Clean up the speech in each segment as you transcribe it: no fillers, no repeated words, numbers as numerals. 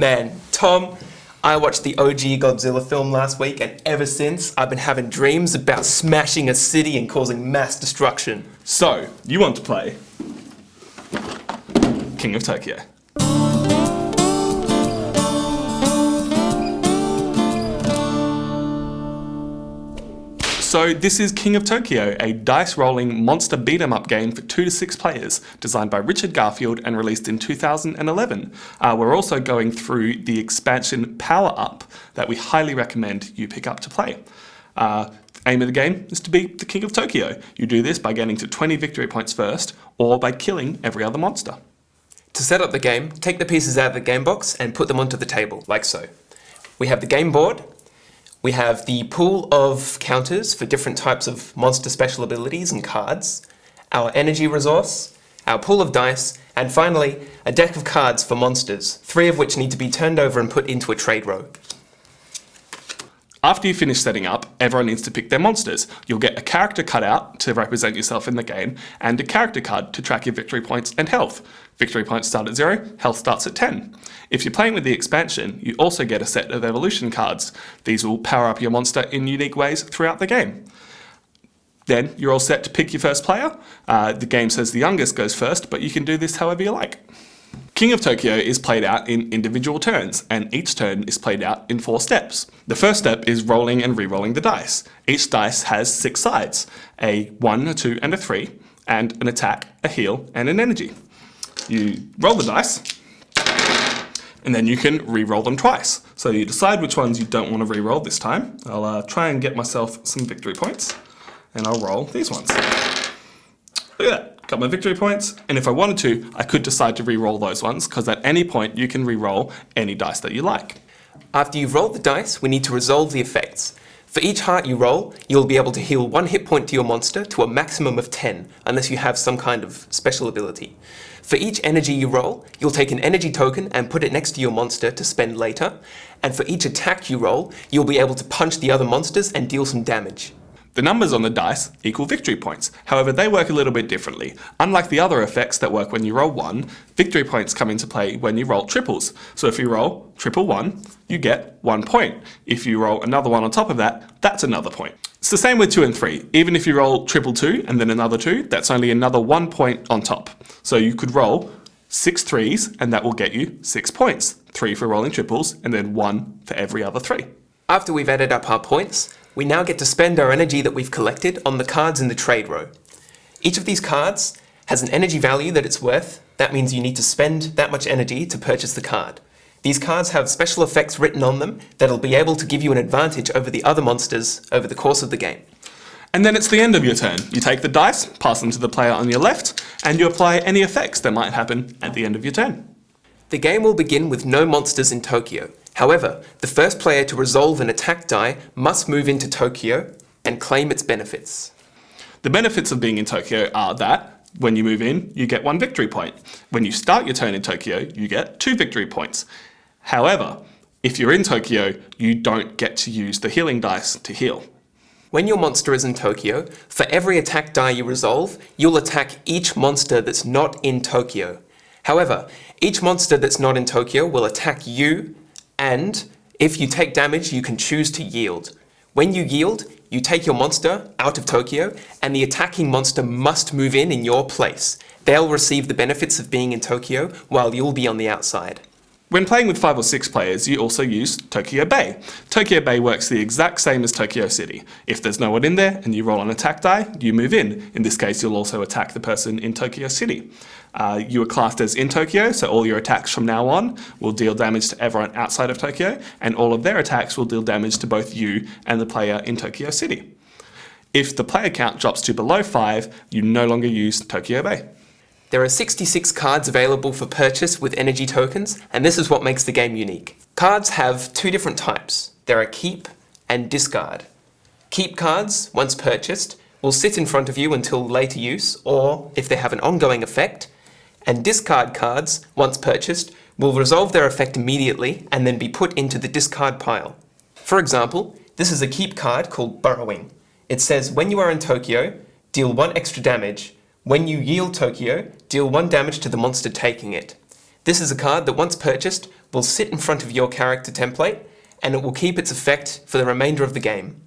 Man, Tom, I watched the OG Godzilla film last week, and ever since, I've been having dreams about smashing a city and causing mass destruction. So, you want to play King of Tokyo. So this is King of Tokyo, a dice-rolling monster beat-em-up game for 2 to 6 players, designed by Richard Garfield and released in 2011. We're also going through the expansion Power Up that we highly recommend you pick up to play. Aim of the game is to be the King of Tokyo. You do this by getting to 20 victory points first, or by killing every other monster. To set up the game, take the pieces out of the game box and put them onto the table, like so. We have the game board. We have the pool of counters for different types of monster special abilities and cards, our energy resource, our pool of dice, and finally, a deck of cards for monsters, 3 of which need to be turned over and put into a trade row. After you finish setting up, everyone needs to pick their monsters. You'll get a character cutout to represent yourself in the game, and a character card to track your victory points and health. Victory points start at 0, health starts at 10. If you're playing with the expansion, you also get a set of evolution cards. These will power up your monster in unique ways throughout the game. Then you're all set to pick your first player. The game says the youngest goes first, but you can do this however you like. King of Tokyo is played out in individual turns, and each turn is played out in 4 steps. The first step is rolling and re-rolling the dice. Each dice has 6 sides, a 1, a 2, and a 3, and an attack, a heal, and an energy. You roll the dice, and then you can re-roll them twice. So you decide which ones you don't want to re-roll this time. I'll try and get myself some victory points, and I'll roll these ones. Look at that. Got my victory points, and if I wanted to, I could decide to re-roll those ones, because at any point you can re-roll any dice that you like. After you've rolled the dice, we need to resolve the effects. For each heart you roll, you'll be able to heal 1 hit point to your monster to a maximum of 10, unless you have some kind of special ability. For each energy you roll, you'll take an energy token and put it next to your monster to spend later, and for each attack you roll, you'll be able to punch the other monsters and deal some damage. The numbers on the dice equal victory points. However, they work a little bit differently. Unlike the other effects that work when you roll 1, victory points come into play when you roll triples. So if you roll triple 1, you get 1 point. If you roll another 1 on top of that, that's another point. It's the same with 2 and 3. Even if you roll triple 2 and then another 2, that's only another 1 point on top. So you could roll 6 3s and that will get you 6 points. 3 for rolling triples and then 1 for every other 3. After we've added up our points, we now get to spend our energy that we've collected on the cards in the trade row. Each of these cards has an energy value that it's worth. That means you need to spend that much energy to purchase the card. These cards have special effects written on them that'll be able to give you an advantage over the other monsters over the course of the game. And then it's the end of your turn. You take the dice, pass them to the player on your left, and you apply any effects that might happen at the end of your turn. The game will begin with no monsters in Tokyo. However, the first player to resolve an attack die must move into Tokyo and claim its benefits. The benefits of being in Tokyo are that when you move in, you get 1 victory point. When you start your turn in Tokyo, you get 2 victory points. However, if you're in Tokyo, you don't get to use the healing dice to heal. When your monster is in Tokyo, for every attack die you resolve, you'll attack each monster that's not in Tokyo. However, each monster that's not in Tokyo will attack you, and if you take damage, you can choose to yield. When you yield, you take your monster out of Tokyo, and the attacking monster must move in your place. They'll receive the benefits of being in Tokyo, while you'll be on the outside. When playing with 5 or 6 players, you also use Tokyo Bay. Tokyo Bay works the exact same as Tokyo City. If there's no one in there and you roll an attack die, you move in. In this case, you'll also attack the person in Tokyo City. You are classed as in Tokyo, so all your attacks from now on will deal damage to everyone outside of Tokyo, and all of their attacks will deal damage to both you and the player in Tokyo City. If the player count drops to below 5, you no longer use Tokyo Bay. There are 66 cards available for purchase with energy tokens, and this is what makes the game unique. Cards have 2 different types. There are keep and discard. Keep cards, once purchased, will sit in front of you until later use, or if they have an ongoing effect, and discard cards, once purchased, will resolve their effect immediately and then be put into the discard pile. For example, this is a keep card called Burrowing. It says when you are in Tokyo, deal 1 extra damage. When you yield Tokyo, deal 1 damage to the monster taking it. This is a card that once purchased will sit in front of your character template, and it will keep its effect for the remainder of the game.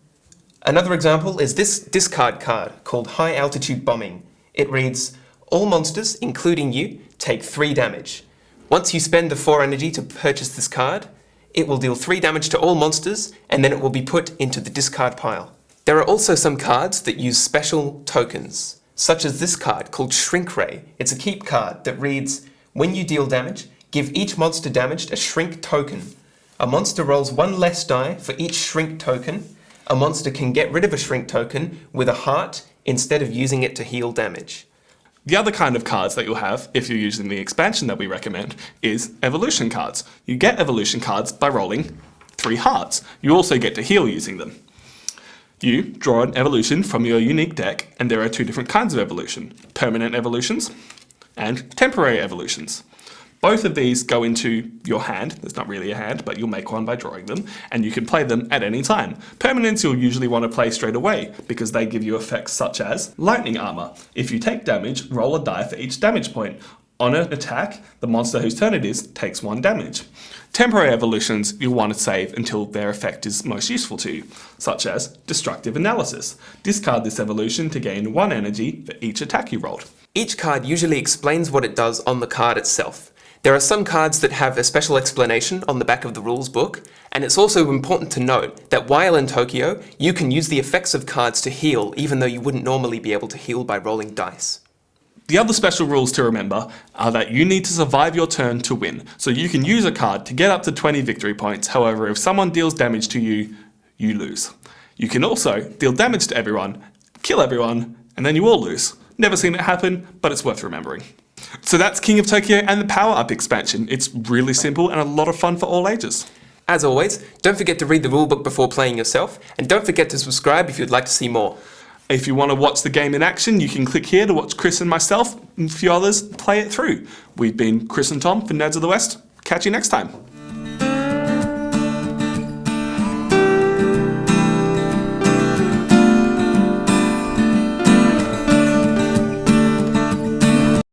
Another example is this discard card called High Altitude Bombing. It reads, all monsters, including you, take 3 damage. Once you spend the 4 energy to purchase this card, it will deal 3 damage to all monsters, and then it will be put into the discard pile. There are also some cards that use special tokens, such as this card called Shrink Ray. It's a keep card that reads, when you deal damage, give each monster damaged a shrink token. A monster rolls 1 less die for each shrink token. A monster can get rid of a shrink token with a heart instead of using it to heal damage. The other kind of cards that you'll have, if you're using the expansion that we recommend, is evolution cards. You get evolution cards by rolling 3 hearts. You also get to heal using them. You draw an evolution from your unique deck, and there are 2 different kinds of evolution: permanent evolutions and temporary evolutions. Both of these go into your hand. There's not really a hand, but you'll make one by drawing them, and you can play them at any time. Permanents you'll usually want to play straight away, because they give you effects such as lightning armor. If you take damage, roll a die for each damage point. On an attack, the monster whose turn it is takes 1 damage. Temporary evolutions you'll want to save until their effect is most useful to you, such as Destructive Analysis. Discard this evolution to gain 1 energy for each attack you rolled. Each card usually explains what it does on the card itself. There are some cards that have a special explanation on the back of the rules book, and it's also important to note that while in Tokyo, you can use the effects of cards to heal, even though you wouldn't normally be able to heal by rolling dice. The other special rules to remember are that you need to survive your turn to win, so you can use a card to get up to 20 victory points. However, if someone deals damage to you, you lose. You can also deal damage to everyone, kill everyone, and then you all lose. Never seen it happen, but it's worth remembering. So that's King of Tokyo and the Power Up expansion. It's really simple and a lot of fun for all ages. As always, don't forget to read the rulebook before playing yourself, and don't forget to subscribe if you'd like to see more. If you want to watch the game in action, you can click here to watch Chris and myself and a few others play it through. We've been Chris and Tom for Nerds of the West. Catch you next time.